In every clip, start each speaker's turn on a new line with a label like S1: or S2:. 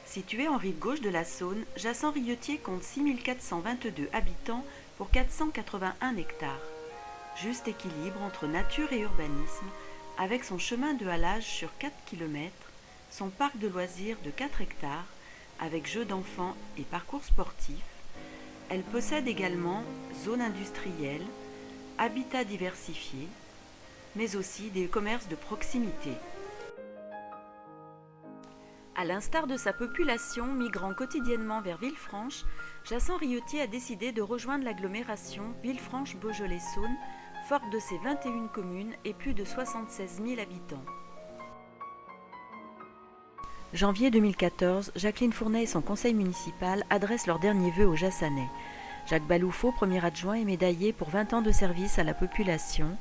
S1: Situé en rive gauche de la Saône, Jassant-Rietier compte 6422 habitants pour 481 hectares. Juste équilibre entre nature et urbanisme, avec son chemin de halage sur 4 km, son parc de loisirs de 4 hectares, avec jeux d'enfants et parcours sportifs. Elle possède également zones industrielles, habitats diversifiés, mais aussi des commerces de proximité. À l'instar de sa population migrant quotidiennement vers Villefranche, Jassant-Rietier a décidé de rejoindre l'agglomération Villefranche-Beaujolais-Saône, forte de ses 21 communes et plus de 76 000 habitants. Janvier 2014, Jacqueline Fournet et son conseil municipal adressent leurs derniers vœux aux Jassannais. Jacques Balouffaut, premier adjoint, est médaillé pour 20 ans de service à la population,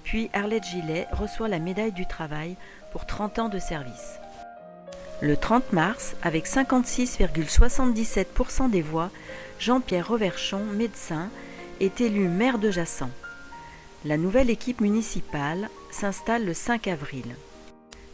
S1: puis Arlette Gillet reçoit la médaille du travail pour 30 ans de service. Le 30 mars, avec 56,77% des voix, Jean-Pierre Reverchon, médecin, est élu maire de Jassant. La nouvelle équipe municipale s'installe le 5 avril.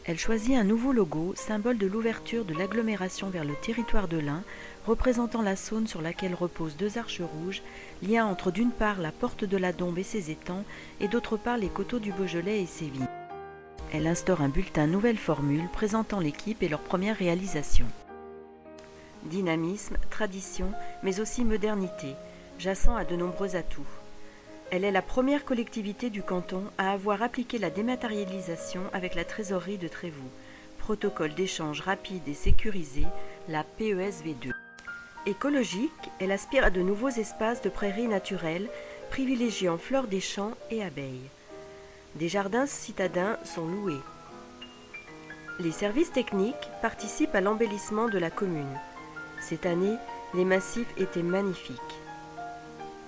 S1: Elle choisit un nouveau logo, symbole de l'ouverture de l'agglomération vers le territoire de l'Ain, représentant la Saône sur laquelle reposent deux arches rouges, lien entre d'une part la porte de la Dombe et ses étangs, et d'autre part les coteaux du Beaujolais et ses vignes. Elle instaure un bulletin nouvelle formule présentant l'équipe et leurs premières réalisations. Dynamisme, tradition, mais aussi modernité. Jassant a de nombreux atouts. Elle est la première collectivité du canton à avoir appliqué la dématérialisation avec la trésorerie de Trévoux. Protocole d'échange rapide et sécurisé, la PESV2. Écologique, elle aspire à de nouveaux espaces de prairies naturelles, privilégiant fleurs des champs et abeilles. Des jardins citadins sont loués. Les services techniques participent à l'embellissement de la commune. Cette année, les massifs étaient magnifiques.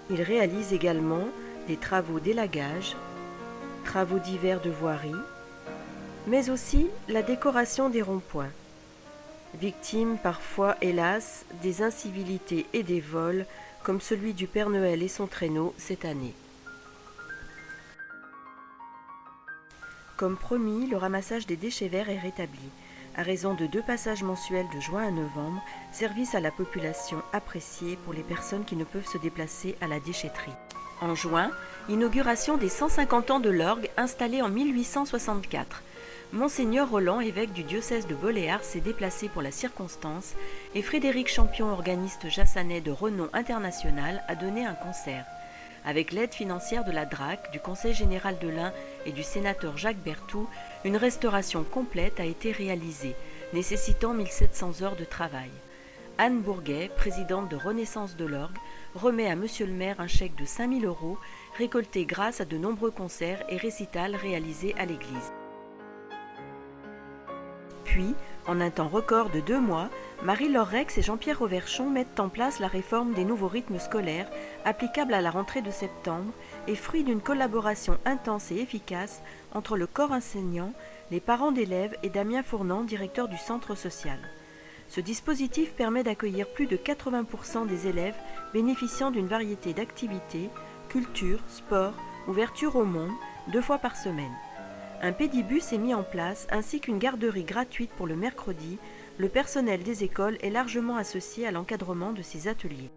S1: Ils réalisent également des travaux d'élagage, travaux divers de voirie, mais aussi la décoration des ronds-points. Victimes parfois, hélas, des incivilités et des vols, comme celui du Père Noël et son traîneau cette année. Comme promis, le ramassage des déchets verts est rétabli. À raison de 2 passages mensuels de juin à novembre, service à la population apprécié pour les personnes qui ne peuvent se déplacer à la déchetterie. En juin, inauguration des 150 ans de l'orgue installé en 1864. Monseigneur Roland, évêque du diocèse de Boléar, s'est déplacé pour la circonstance et Frédéric Champion, organiste jassannais de renom international, a donné un concert. Avec l'aide financière de la DRAC, du Conseil général de l'Ain et du sénateur Jacques Berthoud, une restauration complète a été réalisée, nécessitant 1700 heures de travail. Anne Bourguet, présidente de Renaissance de l'Orgue, remet à Monsieur le maire un chèque de 5 000 €, récolté grâce à de nombreux concerts et récitals réalisés à l'église. Puis, en un temps record de 2 mois, Marie-Laure Rex et Jean-Pierre Reverchon mettent en place la réforme des nouveaux rythmes scolaires applicables à la rentrée de septembre et fruit d'une collaboration intense et efficace entre le corps enseignant, les parents d'élèves et Damien Fournant, directeur du centre social. Ce dispositif permet d'accueillir plus de 80% des élèves bénéficiant d'une variété d'activités, culture, sport, ouverture au monde, 2 fois par semaine. Un pédibus est mis en place ainsi qu'une garderie gratuite pour le mercredi. Le personnel des écoles est largement associé à l'encadrement de ces ateliers.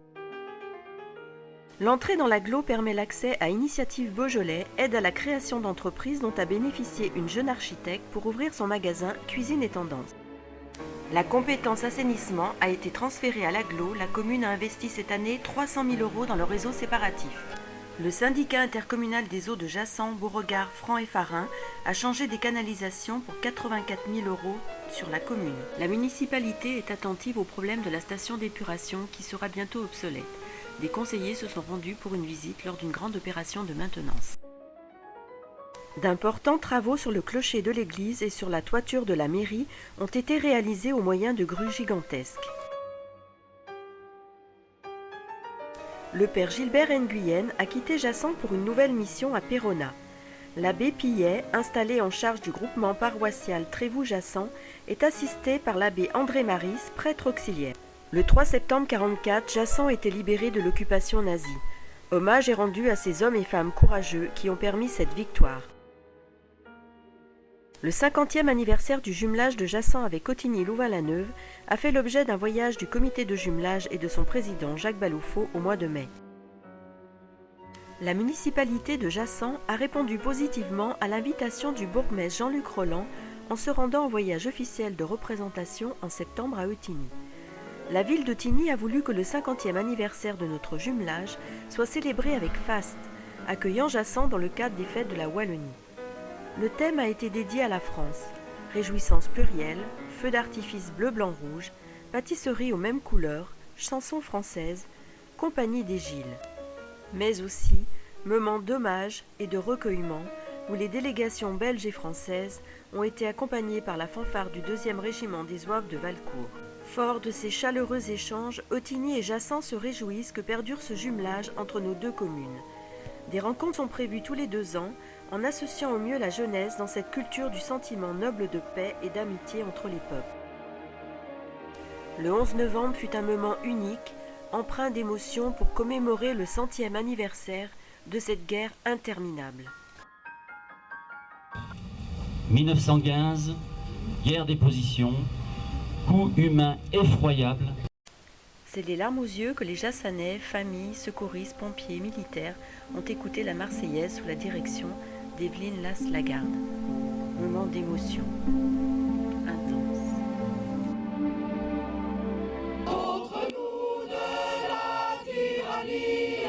S1: L'entrée dans l'agglo permet l'accès à Initiative Beaujolais, aide à la création d'entreprises dont a bénéficié une jeune architecte pour ouvrir son magasin Cuisine et Tendance. La compétence assainissement a été transférée à l'agglo. La commune a investi cette année 300 000 € dans le réseau séparatif. Le syndicat intercommunal des eaux de Jassant, Beauregard, Franc et Farin a changé des canalisations pour 84 000 € sur la commune. La municipalité est attentive au problème de la station d'épuration qui sera bientôt obsolète. Des conseillers se sont rendus pour une visite lors d'une grande opération de maintenance. D'importants travaux sur le clocher de l'église et sur la toiture de la mairie ont été réalisés au moyen de grues gigantesques. Le père Gilbert Nguyen a quitté Jassant pour une nouvelle mission à Péronat. L'abbé Pillet, installé en charge du groupement paroissial Trévoux-Jassant, est assisté par l'abbé André Maris, prêtre auxiliaire. Le 3 septembre 1944, Jassant était libéré de l'occupation nazie. Hommage est rendu à ces hommes et femmes courageux qui ont permis cette victoire. Le 50e anniversaire du jumelage de Jassan avec Cotigny-Louvain-la-Neuve a fait l'objet d'un voyage du comité de jumelage et de son président Jacques Balouffaut au mois de mai. La municipalité de Jassan a répondu positivement à l'invitation du bourgmestre Jean-Luc Rolland en se rendant en voyage officiel de représentation en septembre à Eutigny. La ville de Tigny a voulu que le 50e anniversaire de notre jumelage soit célébré avec faste, accueillant Jassan dans le cadre des fêtes de la Wallonie. Le thème a été dédié à la France, réjouissance plurielle, feux d'artifice bleu, blanc, rouge, pâtisserie aux mêmes couleurs, chansons françaises, compagnie des Gilles. Mais aussi moments d'hommage et de recueillement où les délégations belges et françaises ont été accompagnées par la fanfare du 2e régiment des Zouaves de Valcourt. Fort de ces chaleureux échanges, Eutigny et Jassan se réjouissent que perdure ce jumelage entre nos deux communes. Des rencontres sont prévues tous les 2 ans, en associant au mieux la jeunesse dans cette culture du sentiment noble de paix et d'amitié entre les peuples. Le 11 novembre fut un moment unique, empreint d'émotion pour commémorer le 100e anniversaire de cette guerre interminable.
S2: 1915, guerre des positions, coût humain effroyable.
S1: C'est les larmes aux yeux que les Jassanais, familles, secouristes, pompiers, militaires ont écouté la Marseillaise sous la direction d'Evelyne Lasse-Lagarde. Moment d'émotion intense.
S3: Contre nous de la tyrannie,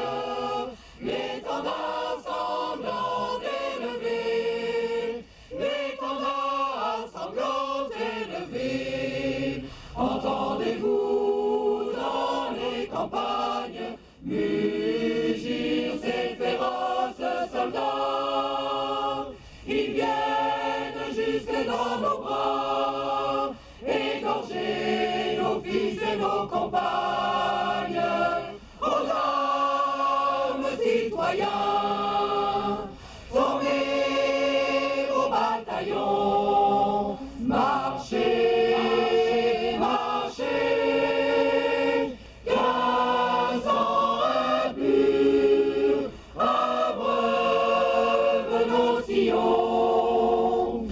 S3: l'étendard sanglant élevé, l'étendard sanglant élevé, entendez-vous dans les campagnes mugir ces féroces soldats. Ils viennent jusque dans nos bras, égorger nos fils et nos compagnes. Aux armes, citoyens, formez vos bataillons, marchez, marchez, 15 ans impurs, abreuvent nos sillons.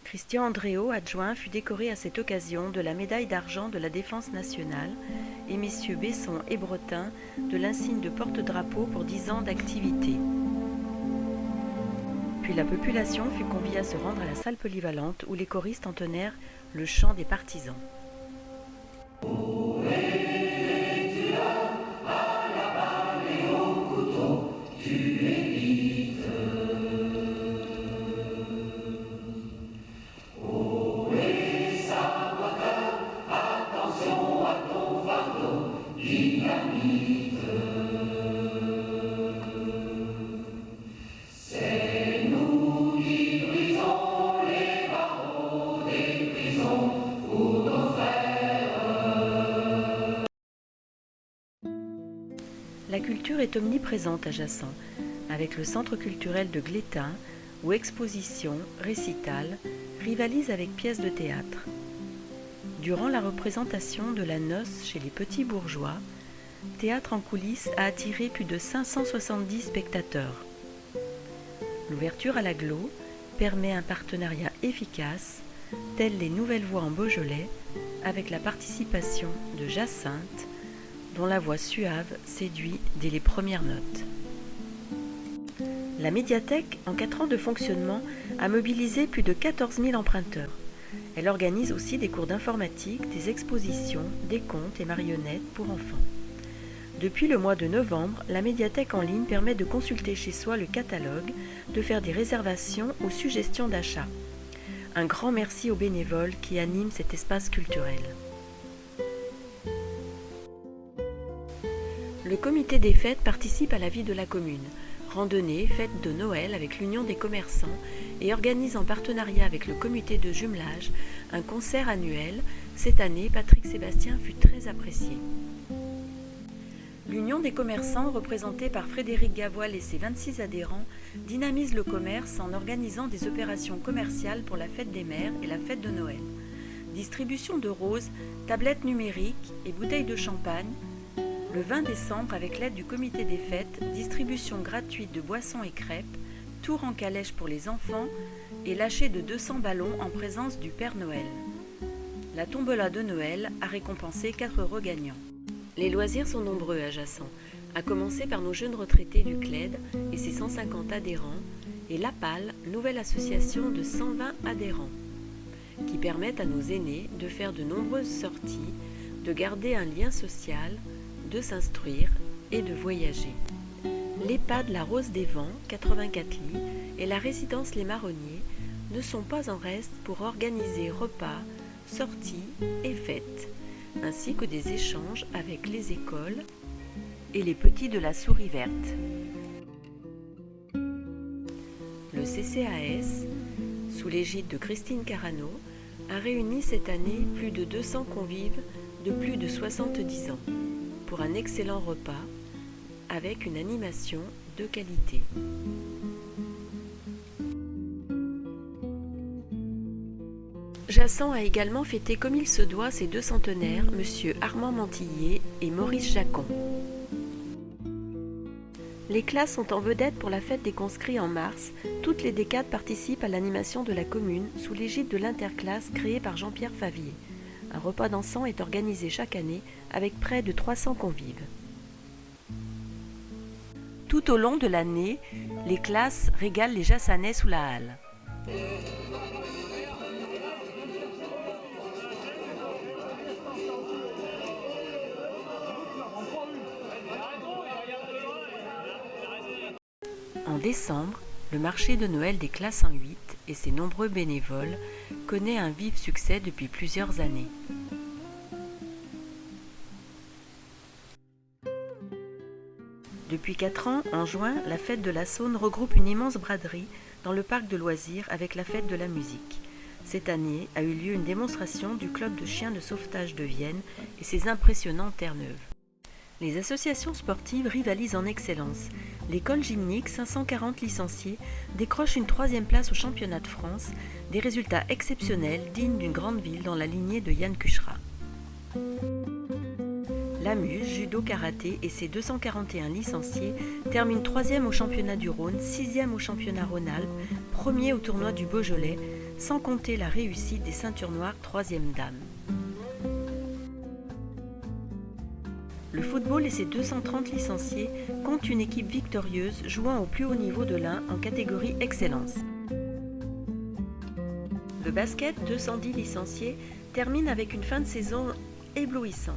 S1: Christian Andréot, adjoint, fut décoré à cette occasion de la médaille d'argent de la Défense nationale et messieurs Besson et Bretin de l'insigne de porte-drapeau pour 10 ans d'activité. Puis la population fut conviée à se rendre à la salle polyvalente où les choristes entonnèrent le chant des partisans. La culture est omniprésente à Jassan, avec le centre culturel de Glétain, où expositions, récitals rivalisent avec pièces de théâtre. Durant la représentation de La Noce chez les petits bourgeois, Théâtre en coulisses a attiré plus de 570 spectateurs. L'ouverture à l'agglo permet un partenariat efficace, telles les Nouvelles Voix en Beaujolais, avec la participation de Jacinthe, dont la voix suave séduit dès les premières notes. La médiathèque, en 4 ans de fonctionnement, a mobilisé plus de 14 000 emprunteurs. Elle organise aussi des cours d'informatique, des expositions, des contes et marionnettes pour enfants. Depuis le mois de novembre, la médiathèque en ligne permet de consulter chez soi le catalogue, de faire des réservations ou suggestions d'achat. Un grand merci aux bénévoles qui animent cet espace culturel. Le comité des fêtes participe à la vie de la commune. Randonnée, fête de Noël avec l'Union des commerçants et organise en partenariat avec le comité de jumelage un concert annuel. Cette année, Patrick Sébastien fut très apprécié. L'Union des commerçants, représentée par Frédéric Gavoil et ses 26 adhérents, dynamise le commerce en organisant des opérations commerciales pour la fête des mères et la fête de Noël. Distribution de roses, tablettes numériques et bouteilles de champagne. Le 20 décembre, avec l'aide du comité des fêtes, distribution gratuite de boissons et crêpes, tour en calèche pour les enfants et lâcher de 200 ballons en présence du Père Noël. La tombola de Noël a récompensé 4 heureux gagnants. Les loisirs sont nombreux à Jassan, à commencer par nos jeunes retraités du CLED et ses 150 adhérents, et l'APAL, nouvelle association de 120 adhérents, qui permettent à nos aînés de faire de nombreuses sorties, de garder un lien social, de s'instruire et de voyager. L'EHPAD La Rose des Vents, 84 lits, et la résidence Les Marronniers ne sont pas en reste pour organiser repas, sorties et fêtes, ainsi que des échanges avec les écoles et les petits de la Souris Verte. Le CCAS, sous l'égide de Christine Carano, a réuni cette année plus de 200 convives de plus de 70 ans pour un excellent repas avec une animation de qualité. Jassan a également fêté comme il se doit ses 2 centenaires, M. Armand Mantillier et Maurice Jacon. Les classes sont en vedette pour la fête des conscrits en mars. Toutes les décades participent à l'animation de la commune sous l'égide de l'interclasse créée par Jean-Pierre Favier. Un repas dansant est organisé chaque année avec près de 300 convives. Tout au long de l'année, les classes régalent les Jassannais sous la halle. En décembre, le marché de Noël des classes 1-8 et ses nombreux bénévoles connaît un vif succès depuis plusieurs années. Depuis 4 ans, en juin, la fête de la Saône regroupe une immense braderie dans le parc de loisirs avec la fête de la musique. Cette année a eu lieu une démonstration du club de chiens de sauvetage de Vienne et ses impressionnantes Terre-Neuve. Les associations sportives rivalisent en excellence. L'école gymnique, 540 licenciés, décroche une 3e place au championnat de France, des résultats exceptionnels dignes d'une grande ville dans la lignée de Yann Cuchera. L'AMUS, judo karaté et ses 241 licenciés terminent 3e au championnat du Rhône, 6e au championnat Rhône-Alpes, 1er au tournoi du Beaujolais, sans compter la réussite des ceintures noires 3e dame. Le football et ses 230 licenciés comptent une équipe victorieuse jouant au plus haut niveau de l'Ain en catégorie excellence. Le basket, 210 licenciés, termine avec une fin de saison éblouissante.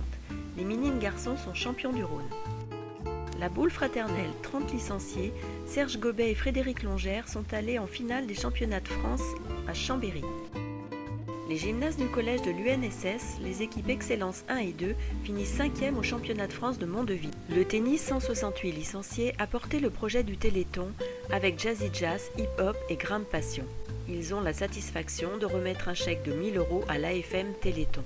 S1: Les minimes garçons sont champions du Rhône. La boule fraternelle, 30 licenciés, Serge Gobet et Frédéric Longère sont allés en finale des championnats de France à Chambéry. Les gymnastes du collège de l'UNSS, les équipes Excellence 1 et 2, finissent 5e au championnat de France de Mondeville. Le tennis, 168 licenciés, a porté le projet du Téléthon avec Jazzy Jazz, Hip Hop et Grimpe Passion. Ils ont la satisfaction de remettre un chèque de 1 000 € à l'AFM Téléthon.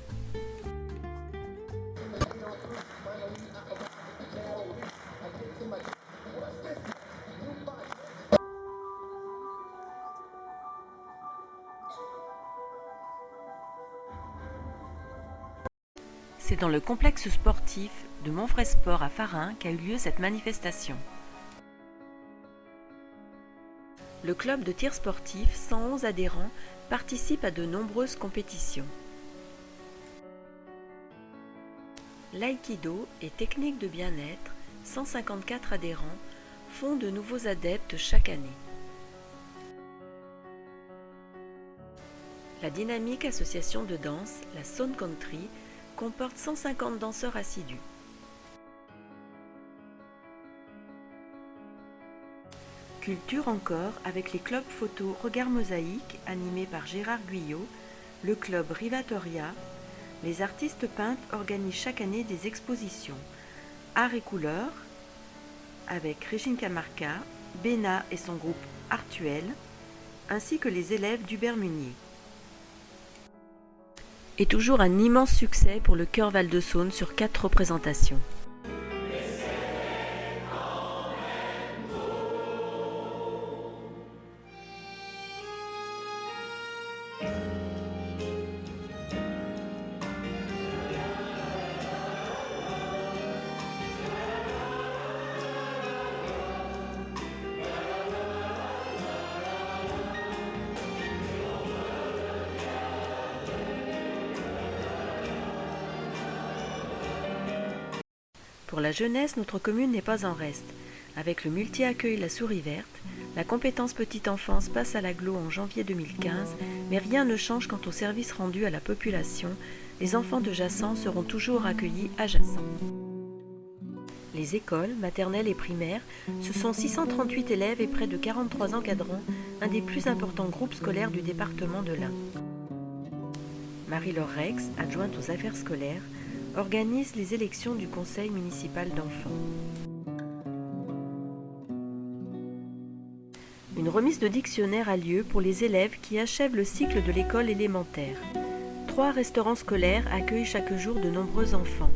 S1: C'est dans le complexe sportif de Montfray-Sport à Farin qu'a eu lieu cette manifestation. Le club de tir sportif, 111 adhérents, participe à de nombreuses compétitions. L'aïkido et techniques de bien-être, 154 adhérents, font de nouveaux adeptes chaque année. La dynamique association de danse, la Saône Country, comporte 150 danseurs assidus. Culture encore avec les clubs photo Regard Mosaïque animés par Gérard Guyot, le club Rivatoria. Les artistes peintres organisent chaque année des expositions. Art et couleurs avec Régine Camarca, Béna et son groupe Artuel, ainsi que les élèves d'Hubert Munier. Et toujours un immense succès pour le Chœur Val-de-Saône sur 4 représentations. Pour la jeunesse, notre commune n'est pas en reste. Avec le multi-accueil La Souris Verte, la compétence petite enfance passe à l'agglo en janvier 2015, mais rien ne change quant au service rendu à la population. Les enfants de Jassant seront toujours accueillis à Jassant. Les écoles, maternelles et primaires, ce sont 638 élèves et près de 43 encadrants, un des plus importants groupes scolaires du département de l'Ain. Marie-Laure Rex, adjointe aux affaires scolaires, organise les élections du conseil municipal d'enfants. Une remise de dictionnaire a lieu pour les élèves qui achèvent le cycle de l'école élémentaire. 3 restaurants scolaires accueillent chaque jour de nombreux enfants.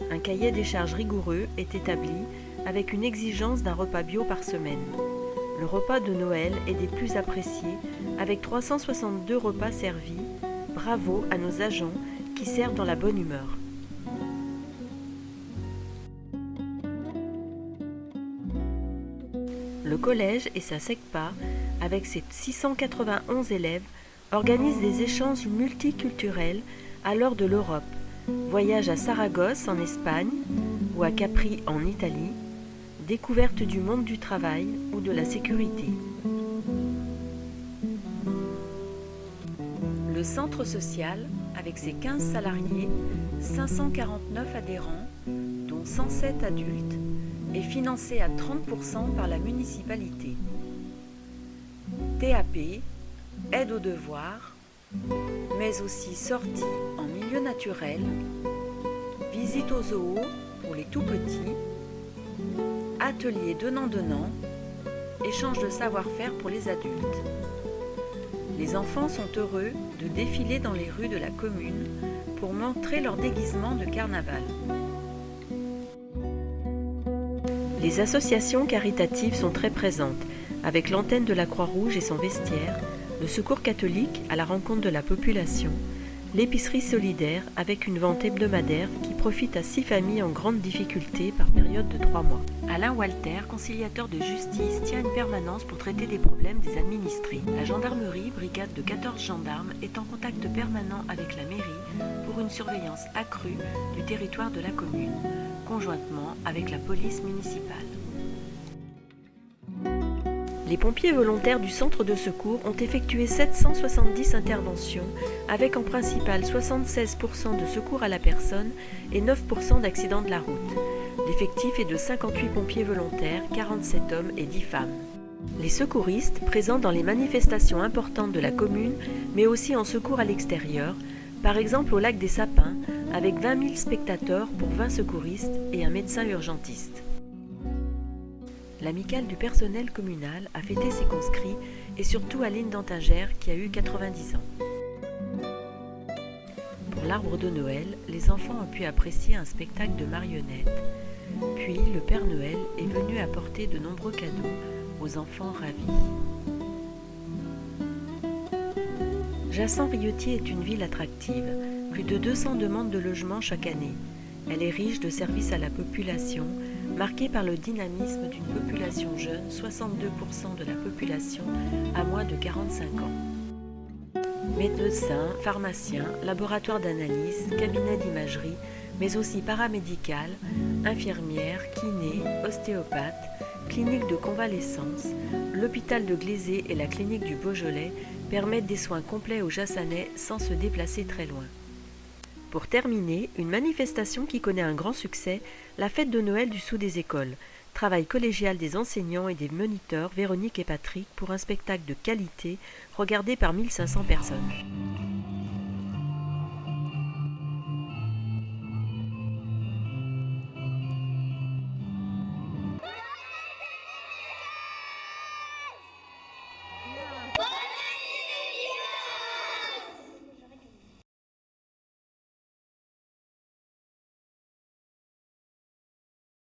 S1: Un cahier des charges rigoureux est établi avec une exigence d'un repas bio par semaine. Le repas de Noël est des plus appréciés avec 362 repas servis. Bravo à nos agents qui servent dans la bonne humeur. Le collège et sa SECPA, avec ses 691 élèves, organise des échanges multiculturels à l'heure de l'Europe. Voyage à Saragosse en Espagne ou à Capri en Italie, découverte du monde du travail ou de la sécurité. Le centre social, avec ses 15 salariés, 549 adhérents, dont 107 adultes, est financé à 30% par la municipalité. TAP, aide aux devoirs, mais aussi sorties en milieu naturel, visite au zoo pour les tout-petits, ateliers donnant-donnant, échange de savoir-faire pour les adultes. Les enfants sont heureux de défiler dans les rues de la commune pour montrer leur déguisement de carnaval. Les associations caritatives sont très présentes, avec l'antenne de la Croix-Rouge et son vestiaire, le Secours catholique à la rencontre de la population, l'épicerie solidaire avec une vente hebdomadaire qui profite à 6 familles en grande difficulté par période de 3 mois. Alain Walter, conciliateur de justice, tient une permanence pour traiter des problèmes des administrés. La gendarmerie, brigade de 14 gendarmes, est en contact permanent avec la mairie pour une surveillance accrue du territoire de la commune, conjointement avec la police municipale. Les pompiers volontaires du centre de secours ont effectué 770 interventions, avec en principal 76% de secours à la personne et 9% d'accidents de la route. L'effectif est de 58 pompiers volontaires, 47 hommes et 10 femmes. Les secouristes, présents dans les manifestations importantes de la commune, mais aussi en secours à l'extérieur, par exemple au lac des Sapins, avec 20 000 spectateurs pour 20 secouristes et un médecin urgentiste. L'amicale du personnel communal a fêté ses conscrits et surtout Aline Dantinger qui a eu 90 ans. Pour l'arbre de Noël, les enfants ont pu apprécier un spectacle de marionnettes. Puis le Père Noël est venu apporter de nombreux cadeaux aux enfants ravis. Jassant-Rietier est une ville attractive, plus de 200 demandes de logement chaque année. Elle est riche de services à la population, marquée par le dynamisme d'une population jeune, 62% de la population à moins de 45 ans. Médecins, pharmaciens, laboratoires d'analyse, cabinets d'imagerie, mais aussi paramédicales, infirmières, kinés, ostéopathes, cliniques de convalescence, l'hôpital de Glazé et la clinique du Beaujolais permettent des soins complets aux Jassanais sans se déplacer très loin. Pour terminer, une manifestation qui connaît un grand succès, la fête de Noël du Sceau des écoles, travail collégial des enseignants et des moniteurs Véronique et Patrick pour un spectacle de qualité regardé par 1500 personnes.